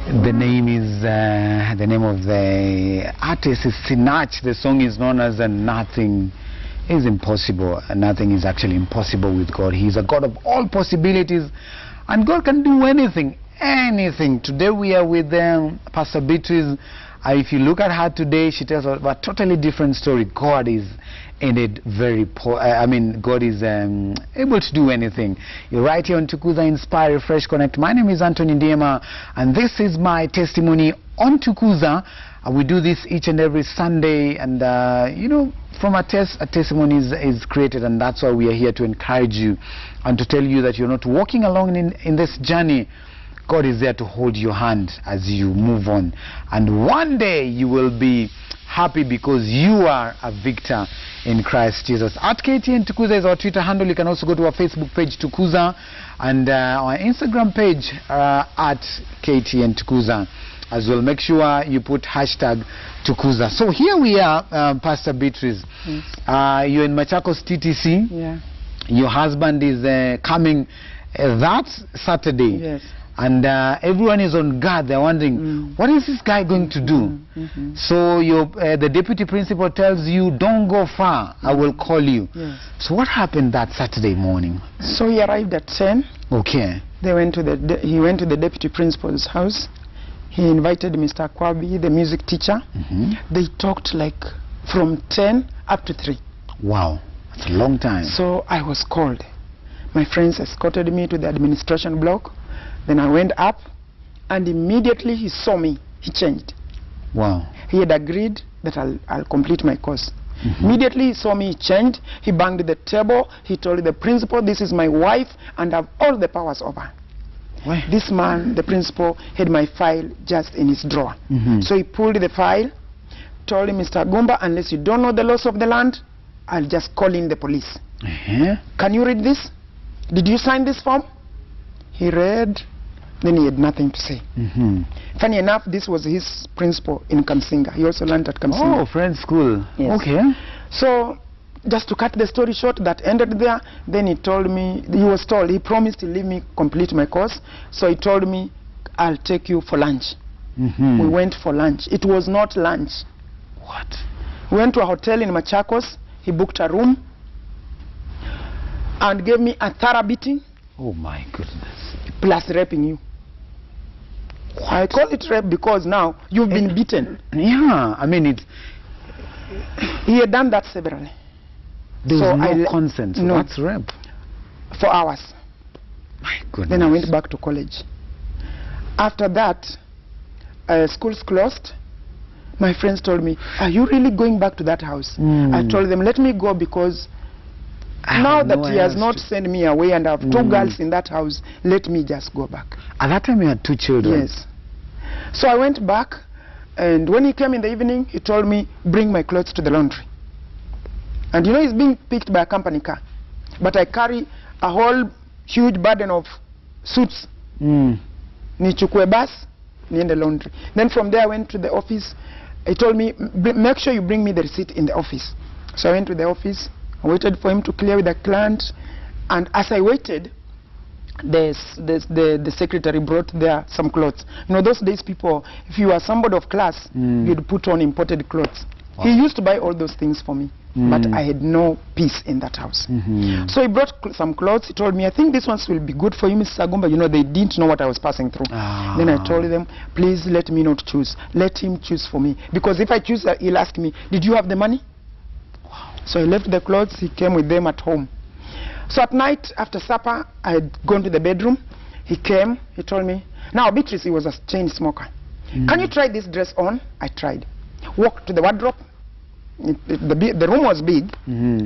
The name of the artist is Sinach. The song is known as Nothing is Impossible. Nothing is actually impossible with God. He's a God of all possibilities, and God can do anything. Today we are with Pastor Beatrice. If you look at her today, she tells us a totally different story. God is in it God is able to do anything. You're right here on Tukuza Inspire, Refresh, Connect. My name is Anthony Ndiema, and this is my testimony on Tukuza. We do this each and every Sunday, and from a testimony is created, and that's why we are here to encourage you and to tell you that you're not walking alone in this journey. God is there to hold your hand as you move on, and one day you will be happy because you are a victor in Christ Jesus. At KTN Tukuza is our Twitter handle. You can also go to our Facebook page Tukuza, and our Instagram page at KTN Tukuza as well. Make sure you put hashtag Tukuza. So here we are, Pastor Beatrice. Yes. You're in Machakos TTC. Yeah. Your husband is coming that Saturday. Yes. And everyone is on guard. They're wondering, what is this guy going to do? So the deputy principal tells you, don't go far, I will call you. Yes. So what happened that Saturday morning? So he arrived at 10. Okay. He went to the deputy principal's house. He invited Mr. Kwabi, the music teacher. They talked like from 10 up to 3. Wow, that's a long time. So I was called. My friends escorted me to the administration block. Then I went up, and immediately he saw me. He changed. Wow. He had agreed that I'll complete my course. Immediately he saw me, he changed. He banged the table. He told the principal, this is my wife, and I have all the powers over her. Why? This man, the principal, had my file just in his drawer. So he pulled the file, told him, Mr. Gumba, unless you don't know the laws of the land, I'll just call in the police. Can you read this? Did you sign this form? He read. Then he had nothing to say. Funny enough, this was his principal in Kamsinga. He also learned at Kamsinga. Oh, Friends School. Yes. Okay. So, just to cut the story short, that ended there. Then he told me, he promised to leave me complete my course. So he told me, I'll take you for lunch. We went for lunch. It was not lunch. What? We went to a hotel in Machakos. He booked a room and gave me a thorough beating. Oh my goodness. Plus raping you. What? I call it rape because now you've been beaten. Yeah, I mean he had done that severally. There was no consent. No. That's rape. For hours. My goodness. Then I went back to college. After that, schools closed. My friends told me, are you really going back to that house? I told them, let me go because now that he has not sent me away and I have 2 girls in that house, let me just go back. At that time you had 2 children? Yes. So I went back, and when he came in the evening, he told me, bring my clothes to the laundry. And he's being picked by a company car. But I carry a whole huge burden of suits. Nichukue bus, niende laundry. Then from there I went to the office. He told me, make sure you bring me the receipt in the office. So I went to the office. I waited for him to clear with the client, and as I waited, the secretary brought there some clothes. Those days people, if you are somebody of class, you'd put on imported clothes. Wow. He used to buy all those things for me, but I had no peace in that house. So he brought some clothes. He told me, I think these ones will be good for you, Mrs. Agumba. They didn't know what I was passing through. Then I told them, please let me not choose. Let him choose for me. Because if I choose, he'll ask me, did you have the money? So he left the clothes, he came with them at home. So at night, after supper, I had gone to the bedroom. He came, he told me, now Beatrice, he was a chain smoker. Can you try this dress on? I tried. Walked to the wardrobe. The room was big.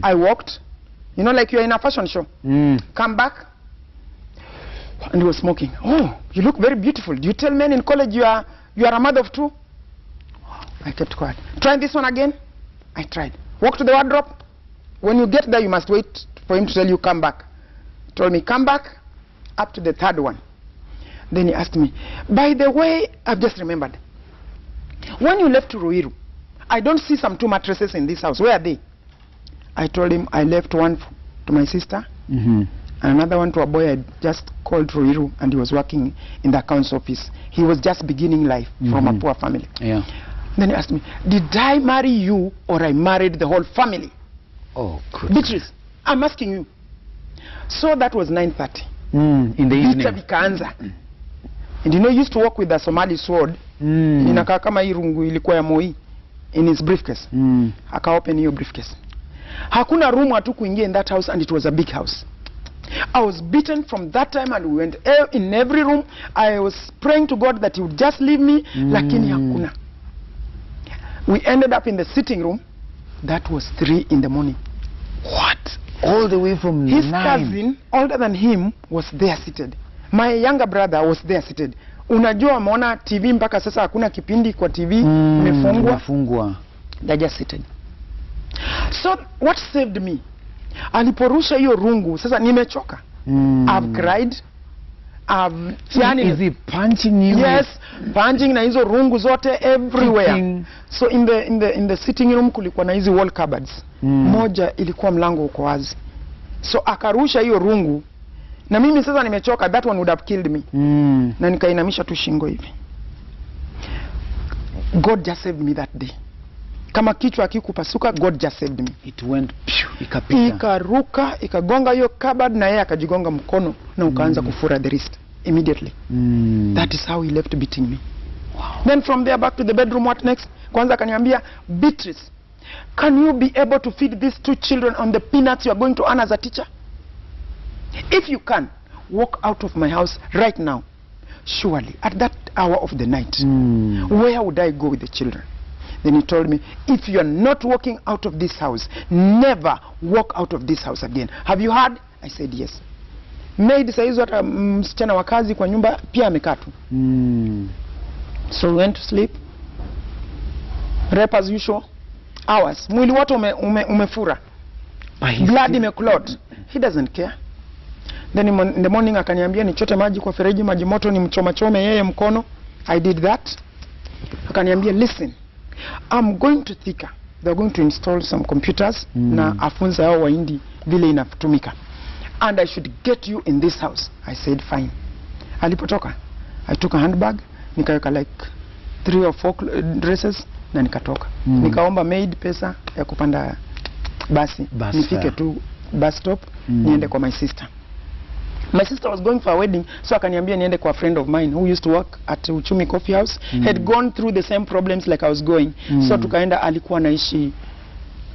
I walked, like you're in a fashion show. Come back, and he was smoking. Oh, you look very beautiful. Do you tell men in college you are a mother of 2? I kept quiet. Try this one again. I tried. Walk to the wardrobe. When you get there, you must wait for him to tell you, come back. He told me, come back, up to the 3rd one. Then he asked me, by the way, I've just remembered. When you left to Ruiru, I don't see some 2 mattresses in this house. Where are they? I told him I left one to my sister and another one to a boy I just called Ruiru, and he was working in the accounts office. He was just beginning life from a poor family. Yeah. Then he asked me, did I marry you or I married the whole family? Oh, goodness. Beatrice, I'm asking you. So that was 9:30. In the evening. Vita vikaanza. And you know, he used to walk with a Somali sword. Inakaa kama hii rungu ilikuwa ya Moi in his briefcase. Aka open hiyo briefcase. Hakuna room hatu kuingia in that house, and it was a big house. I was beaten from that time, and we went in every room. I was praying to God that he would just leave me, lakini hakuna. We ended up in the sitting room. That was 3 in the morning. What? All the way from His 9? cousin, older than him, was there seated. My younger brother was there seated. Unajua ameona TV mpaka sasa hakuna kipindi kwa TV, imefungwa. They just seated. So what saved me? Aliporusha hiyo rungu, sasa nimechoka. I've cried. Is he punching you? Yes, punching na hizo rungu zote everywhere. So in the sitting room kulikuwa na hizi wall cupboards. Moja ilikuwa mlango uko wazi. So akarusha hiyo rungu, na mimi sasa nimechoka. That one would have killed me. Na nikainamisha tu shingo hivi. God just saved me that day. Kama kichwa akikupasuka, God just saved me. It went ikapita. Ikaruka, ikagonga hiyo cupboard, na yeye akajigonga mkono na ukaanza kufura the wrist immediately. That is how he left beating me. Wow. Then from there back to the bedroom, what next? Kwanza akaniambia, Beatrice, can you be able to feed these 2 children on the peanuts you are going to earn as a teacher? If you can, walk out of my house right now. Surely, at that hour of the night, where would I go with the children? Then he told me, if you are not walking out of this house, never walk out of this house again. Have you heard? I said yes. Maid saizo hata msichana wa kazi kwa nyumba pia amekaa tu. So we went to sleep. Rep as usual. Hours. Mwili wote umefura. Blood imeclot. He doesn't care. Then in the morning akaniambia nichote maji kwa fereji, maji moto ni mchome yeye mkono. I did that. Akaniambia, listen, I'm going to Thika. They're going to install some computers na afunza hao waindi vile inatumika. And I should get you in this house. I said fine. Alipotoka, I took a handbag, nikaweka like 3 or 4 dresses na nikatoka. Nikaomba maid pesa ya kupanda basi. Nifike tu bus stop, niende kwa my sister. My sister was going for a wedding, so akaniambia niende kwa a friend of mine who used to work at Uchumi Coffee House. Had gone through the same problems like I was going. So tukaenda, alikuwa naishi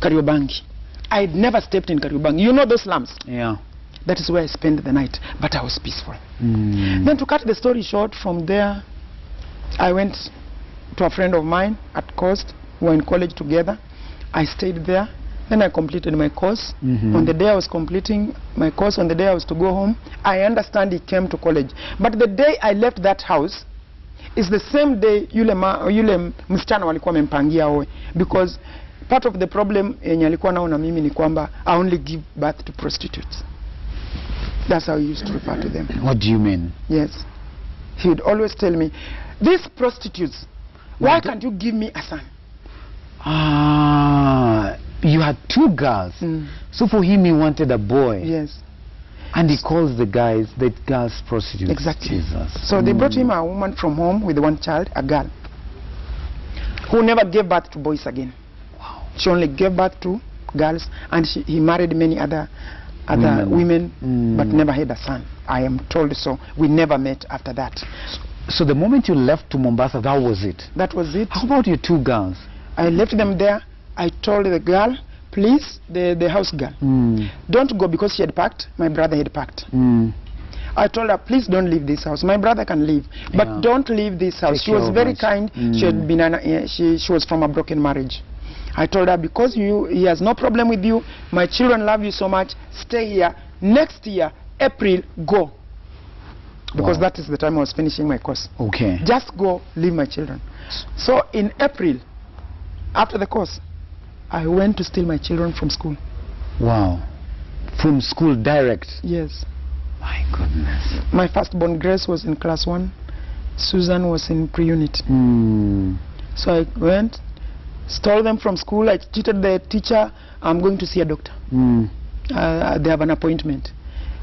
Kariobangi. I had never stepped in Kariobangi. You know those slums? Yeah. That is where I spent the night, but I was peaceful. Then to cut the story short, from there, I went to a friend of mine at Coast. We were in college together. I stayed there. Then I completed my course. On the day I was completing my course, on the day I was to go home, I understand he came to college. But the day I left that house is the same day yule msichana walikuwa wamempangia oe. Because part of the problem yenye alikuwa nao na mimi ni kwamba I only give birth to prostitutes. That's how he used to refer to them. What do you mean? Yes. He would always tell me, these prostitutes, why can't you give me a son? You had 2 girls. So for him he wanted a boy. Yes. And he calls the girls prostitutes. Exactly. Jesus. So they brought him a woman from home with 1 child, a girl, who never gave birth to boys again. Wow. She only gave birth to girls, and he married many other women, but never had a son. I am told so. We never met after that. So the moment you left to Mombasa, that was it? That was it. How about your 2 girls? I left them there. I told the girl, please, the house girl, don't go, because she had packed. My brother had packed. I told her, please don't leave this house. My brother can leave, but don't leave this house. She was very kind. She had been she was from a broken marriage. I told her, because he has no problem with you, my children love you so much, stay here. Next year, April, go. Because that is the time I was finishing my course. Okay. Just go, leave my children. So in April, after the course, I went to steal my children from school. Wow. From school direct? Yes. My goodness. My firstborn Grace was in class 1. Susan was in pre-unit. So I went, stole them from school. I cheated the teacher. I'm going to see a doctor. They have an appointment.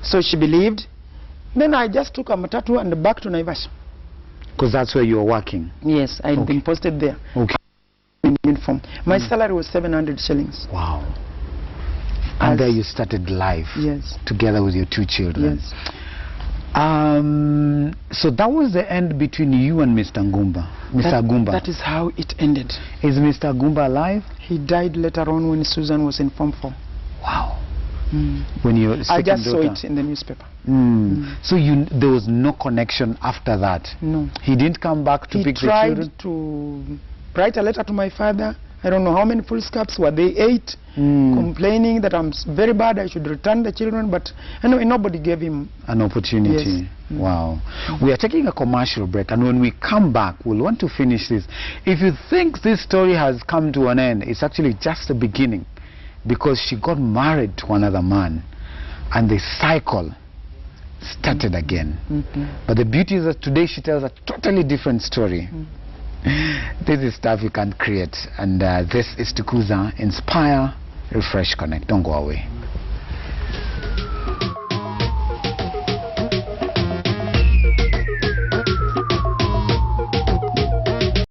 So she believed. Then I just took a matatu and back to Naivasha. Because that's where you were working? Yes, I had been posted there. Okay. In uniform. My salary was 700 shillings. Wow. And there you started life. Yes. Together with your 2 children. Yes. So that was the end between you and Mr. Ngumba. Mr. Agumba. That is how it ended. Is Mr. Agumba alive? He died later on when Susan was in Form 4. Wow. When your I second just daughter. saw it in the newspaper. So there was no connection after that? No. He didn't come back to pick the children? He tried to write a letter to my father. I don't know how many full scalps were they 8, complaining that I'm very bad, I should return the children, but anyway, nobody gave him an opportunity. Yes. Wow. We are taking a commercial break, and when we come back, we'll want to finish this. If you think this story has come to an end, it's actually just the beginning, because she got married to another man, and the cycle started again. But the beauty is that today she tells a totally different story. This is stuff you can't create, and this is Tukuza, Inspire, Refresh, Connect. Don't go away.